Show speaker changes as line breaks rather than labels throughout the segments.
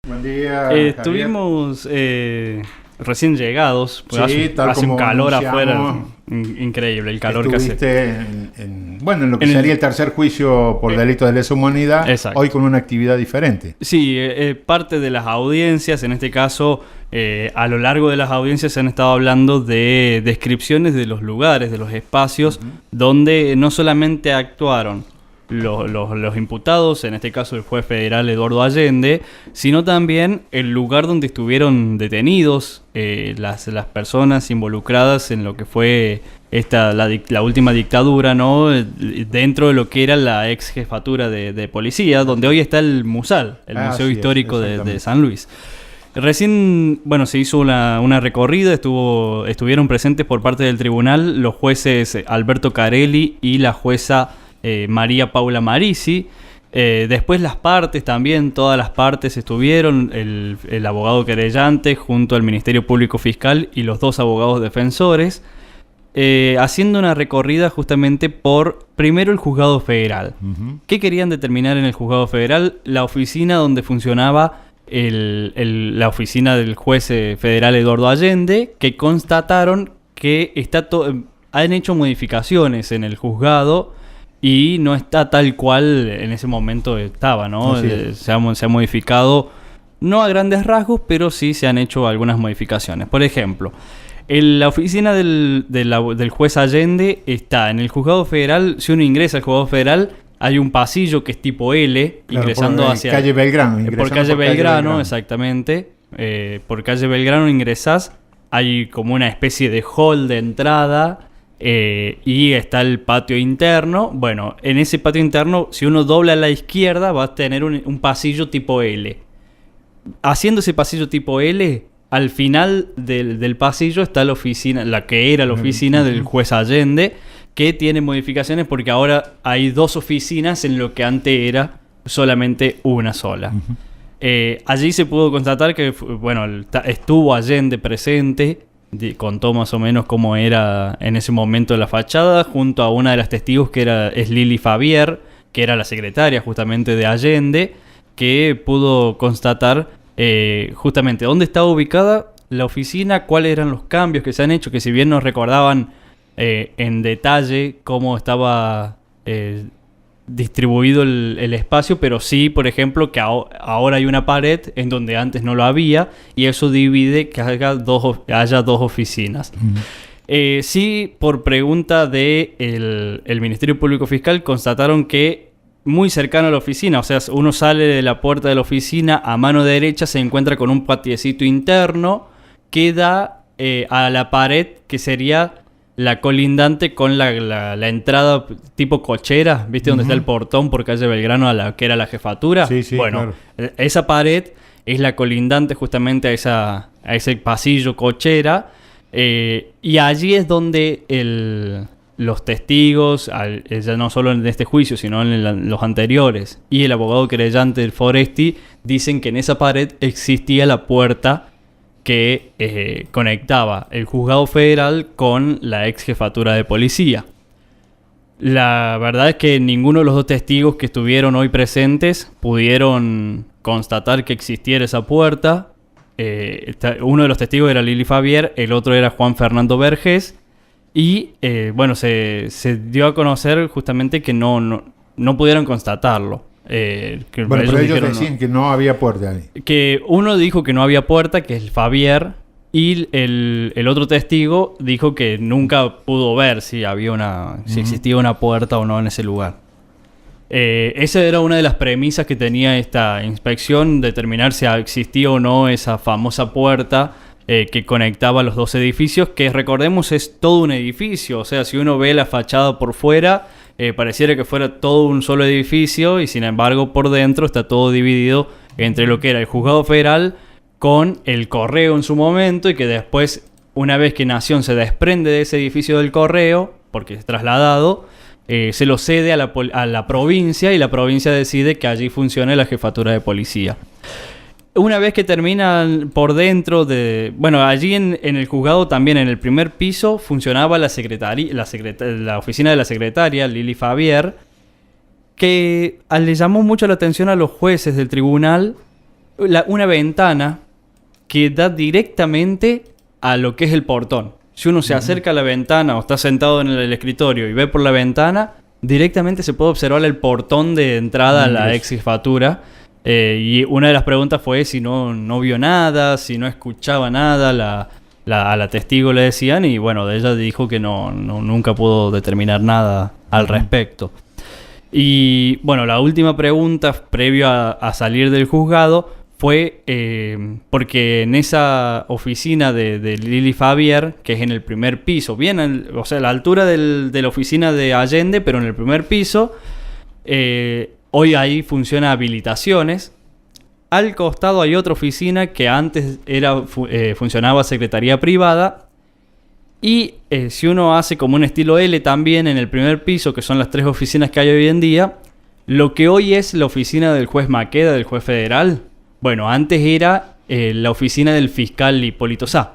Buen día, Javier.
Estuvimos recién llegados, pues
Sí,
hace un calor
anunciamos,
afuera increíble, el calor que hace.
Estuviste en lo que sería el tercer juicio por delito de lesa humanidad,
exacto.
Hoy con una actividad diferente.
Sí, parte de las audiencias, en este caso, a lo largo de las audiencias se han estado hablando de descripciones de los lugares, de los espacios, donde no solamente actuaron los imputados, en este caso el juez federal Eduardo Allende, sino también el lugar donde estuvieron detenidos las personas involucradas en lo que fue la última dictadura, ¿no? Dentro de lo que era la ex jefatura de policía, donde hoy está el MUSAL, el Museo Histórico de San Luis. Recién, se hizo una recorrida, estuvieron presentes por parte del tribunal los jueces Alberto Carelli y la jueza María Paula Marisi. Después las partes también, todas las partes estuvieron, el abogado querellante junto al Ministerio Público Fiscal y los dos abogados defensores, haciendo una recorrida justamente por, primero, el juzgado federal. ¿Qué querían determinar en el juzgado federal? La oficina donde funcionaba la oficina del juez federal Eduardo Allende, que constataron que han hecho modificaciones en el juzgado y no está tal cual en ese momento estaba, ¿no? Se ha modificado, no a grandes rasgos, pero sí se han hecho algunas modificaciones. Por ejemplo, en la oficina del juez Allende está en el juzgado federal. Si uno ingresa al juzgado federal, hay un pasillo que es tipo L, claro,
ingresando hacia calle Belgrano.
Por calle Belgrano, exactamente. Por calle Belgrano ingresás, hay como una especie de hall de entrada. Y está el patio interno. Bueno, en ese patio interno, si uno dobla a la izquierda, va a tener un pasillo tipo L. Haciendo ese pasillo tipo L, al final del pasillo está la oficina, la que era la oficina del juez Allende, que tiene modificaciones porque ahora hay dos oficinas en lo que antes era solamente una sola. Allí se pudo constatar que estuvo Allende presente. Contó más o menos cómo era en ese momento la fachada, junto a una de las testigos que es Lili Fabier, que era la secretaria justamente de Allende, que pudo constatar justamente dónde estaba ubicada la oficina, cuáles eran los cambios que se han hecho, que si bien nos recordaban en detalle cómo estaba distribuido el espacio, pero sí, por ejemplo, que ahora hay una pared en donde antes no lo había, y eso divide que haya dos oficinas. Sí, por pregunta del Ministerio Público Fiscal, constataron que muy cercano a la oficina, o sea, uno sale de la puerta de la oficina, a mano derecha se encuentra con un patiecito interno que da a la pared que sería la colindante con la entrada tipo cochera, ¿viste? Donde está el portón por calle Belgrano, que era la jefatura. Sí, bueno, claro. Esa pared es la colindante justamente a ese pasillo cochera. Y allí es donde los testigos, ya no solo en este juicio, sino en los anteriores, y el abogado querellante del Foresti, dicen que en esa pared existía la puerta que conectaba el juzgado federal con la ex jefatura de policía. La verdad es que ninguno de los dos testigos que estuvieron hoy presentes pudieron constatar que existiera esa puerta. Uno de los testigos era Lili Fabier, el otro era Juan Fernando Vergés, y se dio a conocer justamente que no pudieron constatarlo.
Pero ellos decían que no había puerta ahí.
Que uno dijo que no había puerta, que es el Fabier, y el otro testigo dijo que nunca pudo ver si existía una puerta o no en ese lugar. Esa era una de las premisas que tenía esta inspección, determinar si existía o no esa famosa puerta que conectaba los dos edificios, que recordemos es todo un edificio. O sea, si uno ve la fachada por fuera, pareciera que fuera todo un solo edificio, y sin embargo por dentro está todo dividido entre lo que era el juzgado federal con el correo en su momento, y que después, una vez que Nación se desprende de ese edificio del correo, porque es trasladado, se lo cede a la provincia, y la provincia decide que allí funcione la jefatura de policía. Una vez que terminan por dentro allí en el juzgado también, en el primer piso, funcionaba la oficina de la secretaria, Lili Fabier, que le llamó mucho la atención a los jueces del tribunal una ventana que da directamente a lo que es el portón. Si uno se acerca a la ventana o está sentado en el escritorio y ve por la ventana, directamente se puede observar el portón de entrada a la ex jefatura. Y una de las preguntas fue si no vio nada, si no escuchaba nada. A la testigo le decían, y bueno, ella dijo que nunca pudo determinar nada al respecto. Y bueno, la última pregunta previo a salir del juzgado fue porque en esa oficina de Lili Favier, que es en el primer piso, bien, o sea, a la altura de la oficina de Allende, pero en el primer piso, hoy ahí funciona habilitaciones. Al costado hay otra oficina que antes funcionaba secretaría privada. Y si uno hace como un estilo L también en el primer piso, que son las 3 oficinas que hay hoy en día, lo que hoy es la oficina del juez Maqueda, del juez federal, bueno, antes era la oficina del fiscal Hipólito Sá,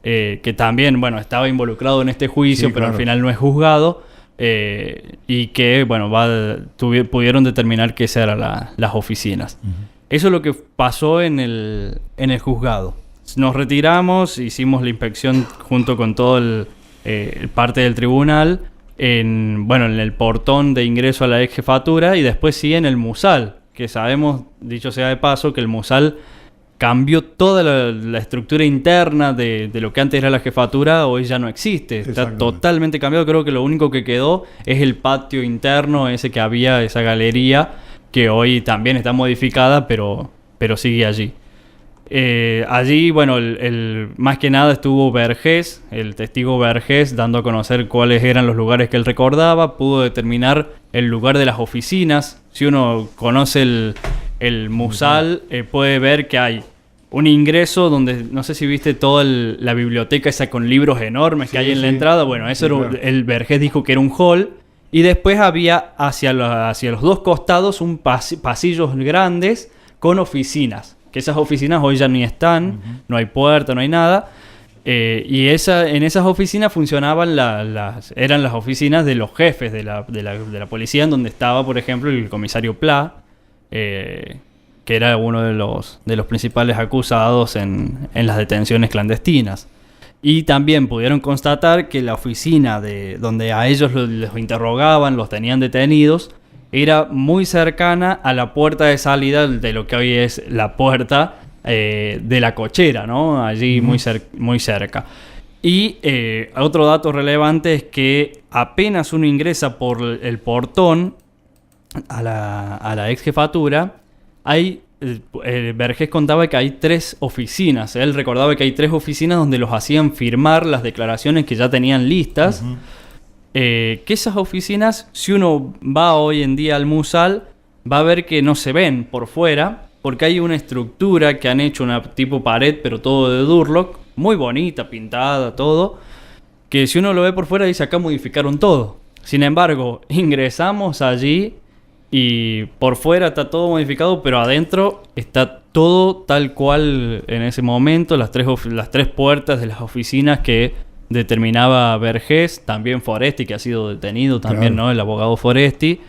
que también, bueno, estaba involucrado en este juicio, sí, pero claro, al final no es juzgado, y que, bueno, pudieron determinar que esas eran las oficinas. Eso es lo que pasó en el juzgado. Nos retiramos, hicimos la inspección junto con todo el parte del tribunal, en el portón de ingreso a la ex jefatura, y después sí en el Musal, que sabemos, dicho sea de paso, que el Musal cambió toda la estructura interna de lo que antes era la jefatura, hoy ya no existe. Está totalmente cambiado. Creo que lo único que quedó es el patio interno, ese que había, esa galería, que hoy también está modificada, pero sigue allí. Allí, bueno, más que nada estuvo Vergés, el testigo Vergés, dando a conocer cuáles eran los lugares que él recordaba. Pudo determinar el lugar de las oficinas. Si uno conoce el Musal, puede ver que hay un ingreso donde, no sé si viste toda la biblioteca esa con libros enormes que hay en la entrada. Bueno, eso era, claro, el Vergés dijo que era un hall. Y después había hacia los dos costados pasillos grandes con oficinas. Que esas oficinas hoy ya ni están, no hay puerta, no hay nada. Y en esas oficinas funcionaban eran las oficinas de los jefes de la policía, en donde estaba, por ejemplo, el comisario Pla, que era uno de los principales acusados en las detenciones clandestinas. Y también pudieron constatar que la oficina donde a ellos los interrogaban, los tenían detenidos, era muy cercana a la puerta de salida de lo que hoy es la puerta de la cochera, ¿no? Allí muy cerca. Y otro dato relevante es que apenas uno ingresa por el portón a la ex jefatura, Vergés contaba que hay 3 oficinas. Él recordaba que hay 3 oficinas donde los hacían firmar las declaraciones que ya tenían listas. Que esas oficinas, si uno va hoy en día al Musal, va a ver que no se ven por fuera, porque hay una estructura que han hecho una tipo pared, pero todo de Durlock, muy bonita, pintada, todo, que si uno lo ve por fuera dice, acá modificaron todo. Sin embargo, ingresamos allí y por fuera está todo modificado, pero adentro está todo tal cual en ese momento, las tres puertas de las oficinas que determinaba Vergés, también Foresti, que ha sido detenido también, claro, ¿no? El abogado Foresti,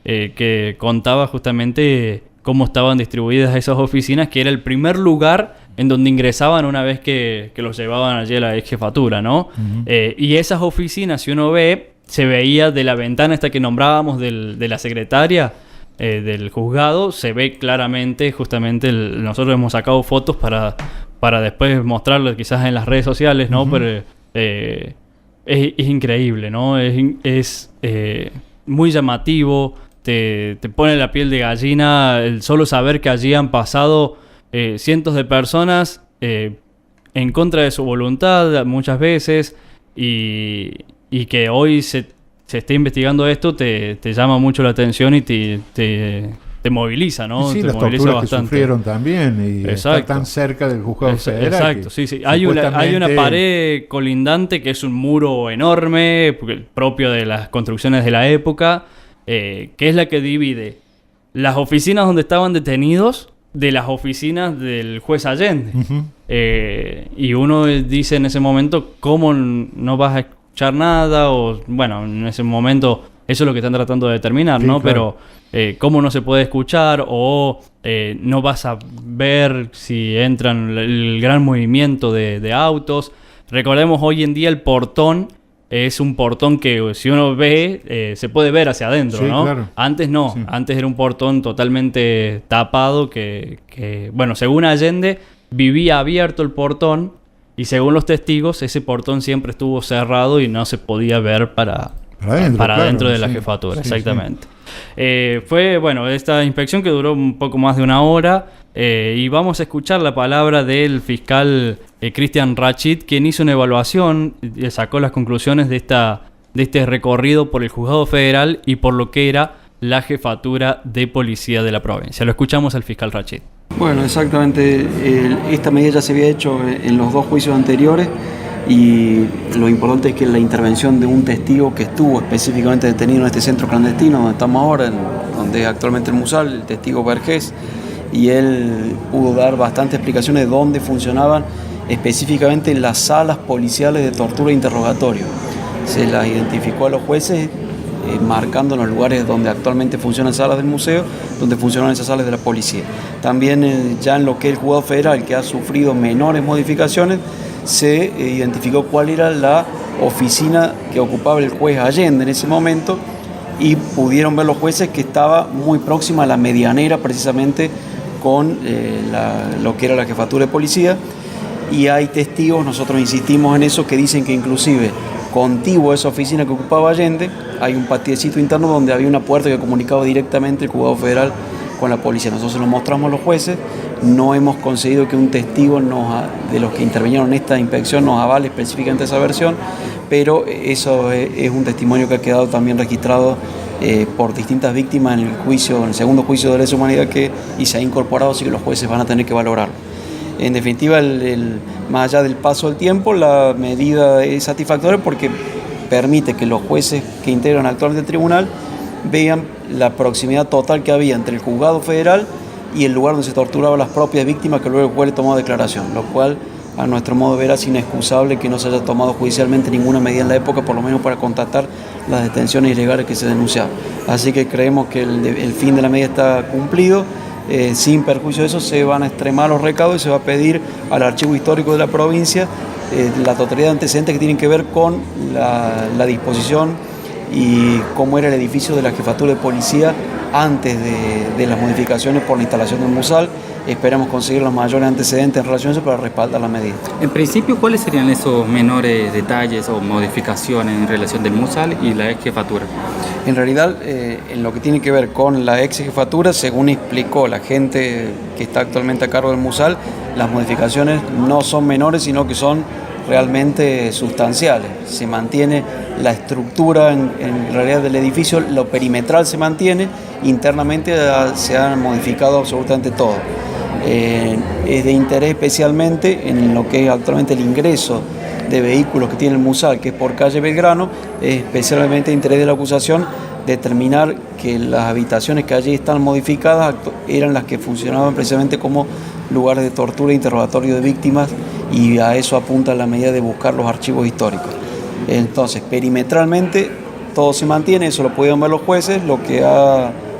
que contaba justamente cómo estaban distribuidas esas oficinas, que era el primer lugar en donde ingresaban una vez que los llevaban allí a la ex jefatura, ¿no? Y esas oficinas, si uno ve, se veía de la ventana esta que nombrábamos de la secretaria del juzgado, se ve claramente, justamente, nosotros hemos sacado fotos para después mostrarlo quizás en las redes sociales, ¿no? Pero es increíble, ¿no? Es muy llamativo, te pone la piel de gallina el solo saber que allí han pasado cientos de personas en contra de su voluntad muchas veces, y que hoy se esté investigando esto te llama mucho la atención y te moviliza, ¿no?
Sí,
te
las
moviliza
torturas
bastante.
Que sufrieron también, y está tan cerca del juzgado federal.
Exacto, sí. Hay una pared colindante que es un muro enorme, propio de las construcciones de la época, que es la que divide las oficinas donde estaban detenidos de las oficinas del juez Allende. Y uno dice en ese momento, ¿cómo no vas a escuchar nada? O bueno, en ese momento Eso es lo que están tratando de determinar,
Sí,
¿no?
claro.
Pero cómo no se puede escuchar o no vas a ver si entran el gran movimiento de autos. Recordemos, hoy en día el portón es un portón que si uno ve, se puede ver hacia adentro,
Sí,
¿no?
claro.
Antes no,
Sí.
antes era un portón totalmente tapado bueno, según Allende, vivía abierto el portón y según los testigos, ese portón siempre estuvo cerrado y no se podía ver para
Claro,
adentro de la
sí.
jefatura,
Sí,
exactamente. Fue, bueno, esta inspección que duró un poco más de una hora y vamos a escuchar la palabra del fiscal Cristian Rachid, quien hizo una evaluación y sacó las conclusiones de este recorrido por el Juzgado Federal y por lo que era la jefatura de policía de la provincia. Lo escuchamos al fiscal Rachid.
Bueno, exactamente. Esta medida ya se había hecho en los 2 juicios anteriores y lo importante es que la intervención de un testigo que estuvo específicamente detenido en este centro clandestino donde estamos ahora, donde es actualmente el Musal, el testigo Vergés, y él pudo dar bastantes explicaciones de dónde funcionaban específicamente las salas policiales de tortura e interrogatorio. Se las identificó a los jueces marcando los lugares donde actualmente funcionan salas del museo, donde funcionan esas salas de la policía. También ya en lo que es el Juzgado Federal, que ha sufrido menores modificaciones, se identificó cuál era la oficina que ocupaba el juez Allende en ese momento y pudieron ver los jueces que estaba muy próxima a la medianera precisamente con lo que era la jefatura de policía, y hay testigos, nosotros insistimos en eso, que dicen que inclusive contiguo a esa oficina que ocupaba Allende hay un patiecito interno donde había una puerta que comunicaba directamente el Juzgado Federal con la policía. Nosotros se lo mostramos a los jueces, no hemos conseguido que un testigo de los que intervinieron en esta inspección nos avale específicamente esa versión, pero eso es un testimonio que ha quedado también registrado por distintas víctimas en el segundo juicio de lesa humanidad y se ha incorporado, así que los jueces van a tener que valorarlo. En definitiva, más allá del paso del tiempo, la medida es satisfactoria porque permite que los jueces que integran actualmente el tribunal vean la proximidad total que había entre el juzgado federal y el lugar donde se torturaban las propias víctimas, que luego el juez tomó declaración, lo cual a nuestro modo de ver es inexcusable que no se haya tomado judicialmente ninguna medida en la época, por lo menos para constatar las detenciones ilegales que se denunciaban. Así que creemos que el fin de la medida está cumplido. Sin perjuicio de eso, se van a extremar los recaudos y se va a pedir al archivo histórico de la provincia la totalidad de antecedentes que tienen que ver con la disposición y cómo era el edificio de la jefatura de policía antes de las modificaciones por la instalación del Musal. Esperamos conseguir los mayores antecedentes en relación a eso para respaldar la medida.
En principio, ¿cuáles serían esos menores detalles o modificaciones en relación del Musal y la ex jefatura?
En realidad, en lo que tiene que ver con la ex jefatura, según explicó la gente que está actualmente a cargo del Musal, las modificaciones no son menores, sino que son realmente sustanciales. Se mantiene la estructura en realidad del edificio, lo perimetral se mantiene, internamente se han modificado absolutamente todo. Es de interés especialmente en lo que es actualmente el ingreso de vehículos que tiene el Musal, que es por calle Belgrano, es especialmente de interés de la acusación determinar que las habitaciones que allí están modificadas eran las que funcionaban precisamente como lugares de tortura e interrogatorio de víctimas, y a eso apunta la medida de buscar los archivos históricos. Entonces, perimetralmente todo se mantiene, eso lo pudieron ver los jueces.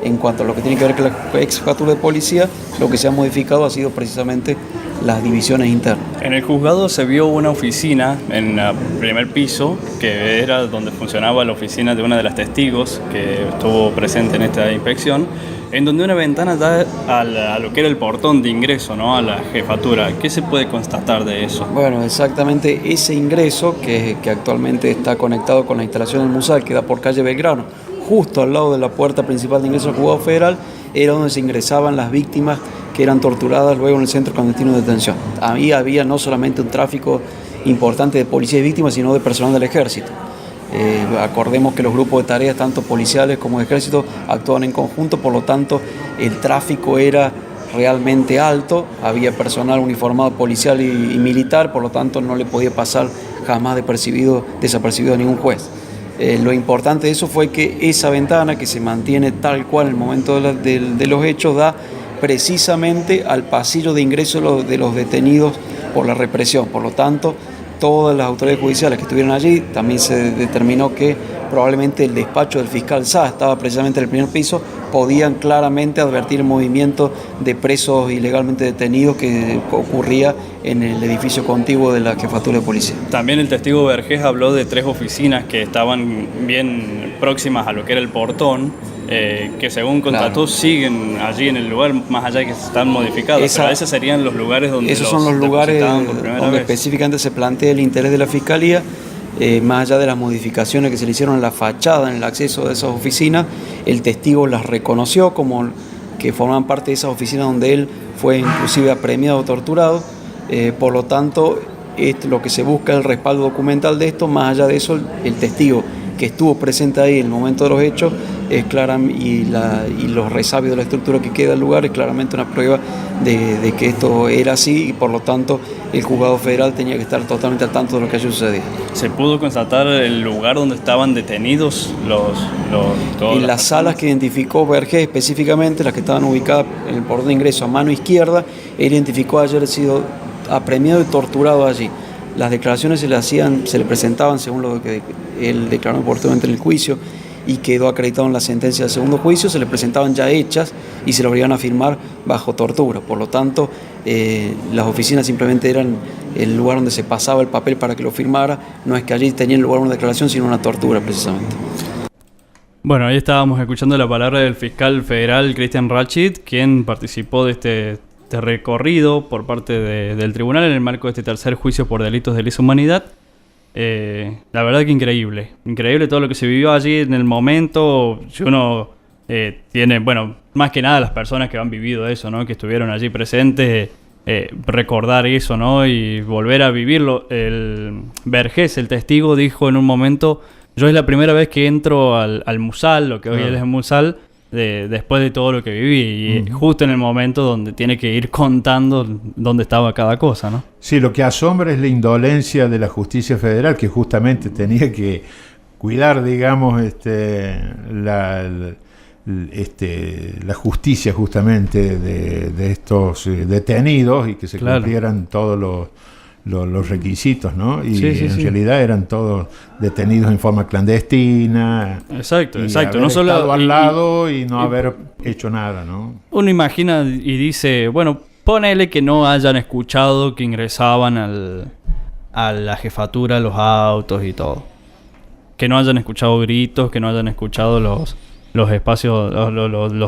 En cuanto a lo que tiene que ver con la ex jefatura de policía, lo que se ha modificado ha sido precisamente las divisiones internas.
En el juzgado se vio una oficina en el primer piso, que era donde funcionaba la oficina de una de las testigos que estuvo presente en esta inspección, en donde una ventana da a lo que era el portón de ingreso, ¿no?, a la jefatura. ¿Qué se puede constatar de eso?
Bueno, exactamente ese ingreso que actualmente está conectado con la instalación del Musal, que da por calle Belgrano, justo al lado de la puerta principal de ingreso al Juzgado Federal, era donde se ingresaban las víctimas que eran torturadas luego en el centro clandestino de detención. Ahí había no solamente un tráfico importante de policías y víctimas, sino de personal del ejército. Acordemos que los grupos de tareas, tanto policiales como de ejército, actuaban en conjunto, por lo tanto el tráfico era realmente alto, había personal uniformado policial y militar, por lo tanto no le podía pasar jamás desapercibido a ningún juez. Lo importante de eso fue que esa ventana, que se mantiene tal cual en el momento de los hechos, da precisamente al pasillo de ingreso de los detenidos por la represión. Por lo tanto, todas las autoridades judiciales que estuvieron allí, también se determinó que probablemente el despacho del fiscal Sá estaba precisamente en el primer piso, podían claramente advertir el movimiento de presos ilegalmente detenidos que ocurría en el edificio contiguo de la jefatura de policía.
También el testigo Vergés habló de 3 oficinas que estaban bien próximas a lo que era el portón, que según constató siguen allí en el lugar, más allá de que están modificados. Pero esos serían los lugares donde
esos son los lugares donde
vez.
específicamente se plantea el interés de la Fiscalía, más allá de las modificaciones que se le hicieron en la fachada, en el acceso de esas oficinas. El testigo las reconoció como que forman parte de esas oficinas donde él fue inclusive apremiado o torturado. Por lo tanto, lo que se busca es el respaldo documental de esto. Más allá de eso, el testigo que estuvo presente ahí en el momento de los hechos es y los resabios de la estructura que queda del lugar es claramente una prueba de que esto era así, y por lo tanto el juzgado federal tenía que estar totalmente al tanto de lo que haya sucedido.
¿Se pudo constatar el lugar donde estaban detenidos
en las salas que identificó Vergés específicamente, las que estaban ubicadas en el portón de ingreso a mano izquierda, él identificó haber sido apremiado y torturado allí. Las declaraciones se le presentaban según lo que él declaró oportunamente en el juicio y quedó acreditado en la sentencia del segundo juicio, se le presentaban ya hechas y se le obligaban a firmar bajo tortura. Por lo tanto, las oficinas simplemente eran el lugar donde se pasaba el papel para que lo firmara. No es que allí tenían lugar una declaración, sino una tortura precisamente.
Bueno, ahí estábamos escuchando la palabra del fiscal federal Cristian Rachid, quien participó de este recorrido por parte del tribunal en el marco de este tercer juicio por delitos de lesa humanidad. La verdad que increíble todo lo que se vivió allí en el momento. Si uno tiene, bueno, más que nada las personas que han vivido eso, ¿no? Que estuvieron allí presentes, recordar eso, ¿no? Y volver a vivirlo. El Vergés, el testigo, dijo en un momento: yo es la primera vez que entro al Musal, lo que hoy es el Musal, después de todo lo que viví, y justo en el momento donde tiene que ir contando dónde estaba cada cosa, ¿no?
Sí, lo que asombra es la indolencia de la justicia federal, que justamente tenía que cuidar, digamos, la justicia justamente de estos detenidos, y que se cumplieran todos los requisitos, ¿no? Y en realidad eran todos detenidos en forma clandestina.
Exacto.
No solo estado al lado y no haber hecho nada, ¿no?
Uno imagina y dice, bueno, ponele que no hayan escuchado que ingresaban a la jefatura los autos y todo. Que no hayan escuchado gritos, que no hayan escuchado los espacios,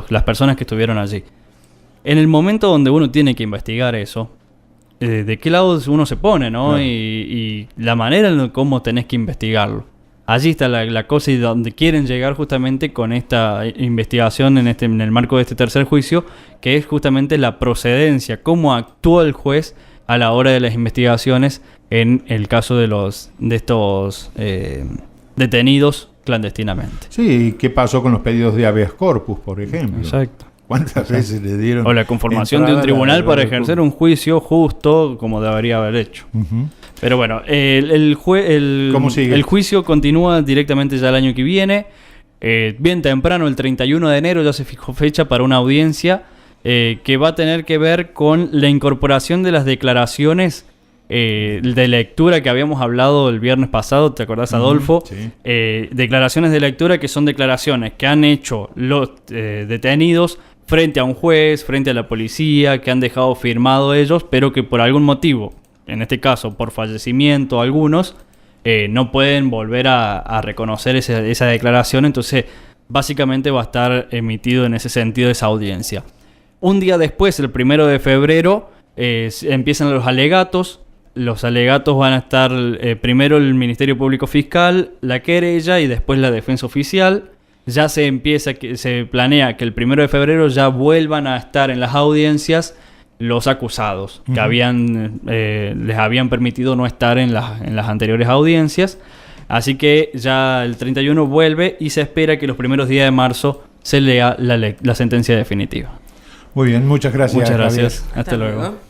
las personas que estuvieron allí. En el momento donde uno tiene que investigar eso, de qué lado uno se pone, ¿no? Claro. Y la manera en cómo tenés que investigarlo. Allí está la cosa, y donde quieren llegar justamente con esta investigación en el marco de este tercer juicio, que es justamente la procedencia, cómo actuó el juez a la hora de las investigaciones en el caso de estos detenidos clandestinamente.
Sí, ¿qué pasó con los pedidos de habeas corpus, por ejemplo?
Exacto.
¿Cuántas veces le dieron?
O la conformación de un tribunal para ejercer un juicio justo como debería haber hecho. Pero bueno, el juicio continúa directamente ya el año que viene. Bien temprano, el 31 de enero, ya se fijó fecha para una audiencia que va a tener que ver con la incorporación de las declaraciones de lectura que habíamos hablado el viernes pasado. ¿Te acordás, Adolfo? Sí. Declaraciones de lectura, que son declaraciones que han hecho los detenidos frente a un juez, frente a la policía, que han dejado firmado ellos, pero que por algún motivo, en este caso por fallecimiento algunos, no pueden volver a reconocer esa declaración. Entonces básicamente va a estar emitido en ese sentido esa audiencia. Un día después, el 1 de febrero, empiezan los alegatos. Los alegatos van a estar primero el Ministerio Público Fiscal, la querella y después la defensa oficial. Ya se planea que el 1 de febrero ya vuelvan a estar en las audiencias los acusados, que les habían permitido no estar en las anteriores audiencias. Así que ya el 31 vuelve, y se espera que los primeros días de marzo se lea la sentencia definitiva.
Muy bien, muchas gracias.
Muchas gracias. Hasta luego.